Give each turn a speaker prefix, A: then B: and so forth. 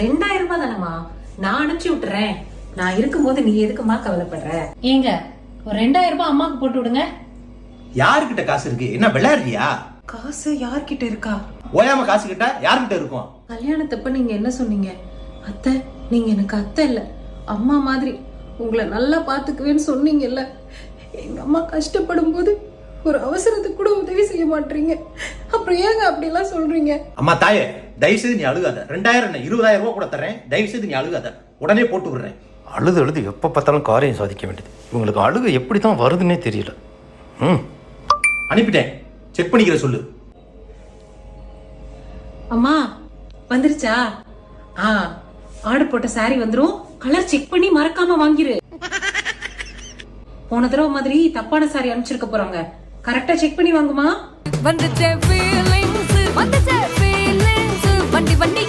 A: 2000 ரூபாய் தானம்மா, நான் அனுப்பிச்சு விட்டுறேன். நான் இருக்கும்போது நீ எதுக்குமா கவலைப்படுற?
B: ஏங்க ஒரு 2000 ரூபாய் அம்மாக்கு போட்டு விடுங்க.
C: யாருக்கிட்ட காசு இருக்கு? என்ன விளையாடுறியா?
A: காசு யார்கிட்ட இருக்கா?
C: ஓயாம காசு கிட்ட யாருக்கிட்ட இருக்கும்?
A: கல்யாணத்தப்ப நீங்க என்ன சொன்னீங்க? அத்தை, நீங்க எனக்கு அத்தை இல்ல, அம்மா மாதிரி, உங்களை நல்லா பாத்துக்குவேன்னு சொன்னீங்கல்ல. எங்க அம்மா கஷ்டப்படும் போது ஒரு அவசரத்துக்கு கூட உதவி செய்ய மாட்டீங்க. அப்புறம் ஏங்க அப்படி எல்லாம் சொல்றீங்க?
C: அம்மா தாயே, தயவு செய்து நீ அழுகாத. 2000 என்ன 20000 ரூபாய் கூட தரேன். தயவு செய்து நீ அழுகாத, உடனே போட்டு விடுறேன்.
D: அழுது எப்போ பார்த்தாலும் காரியம் சாதிக்க வேண்டியது. இவங்களுக்கு அழுகு எப்படி தான் வருதுன்னே தெரியல.
C: அனுப்பிட்டேன், செக் பண்ணிக்கிற சொல்லு.
A: அம்மா வந்துருச்சா? ஆர்டர் போட்ட சாரி வந்துரும். கலர் செக் பண்ணி மறக்காம வாங்கிரு. போன தடவை மாதிரி தப்பான சாரி அனுப்பிச்சிருக்க போறாங்க. கரெக்டா செக் பண்ணி வாங்குமா.
E: வந்துச்சே ஃபீலிங்ஸ், வந்துச்சே ஃபீலிங்ஸ், வண்டி வண்டி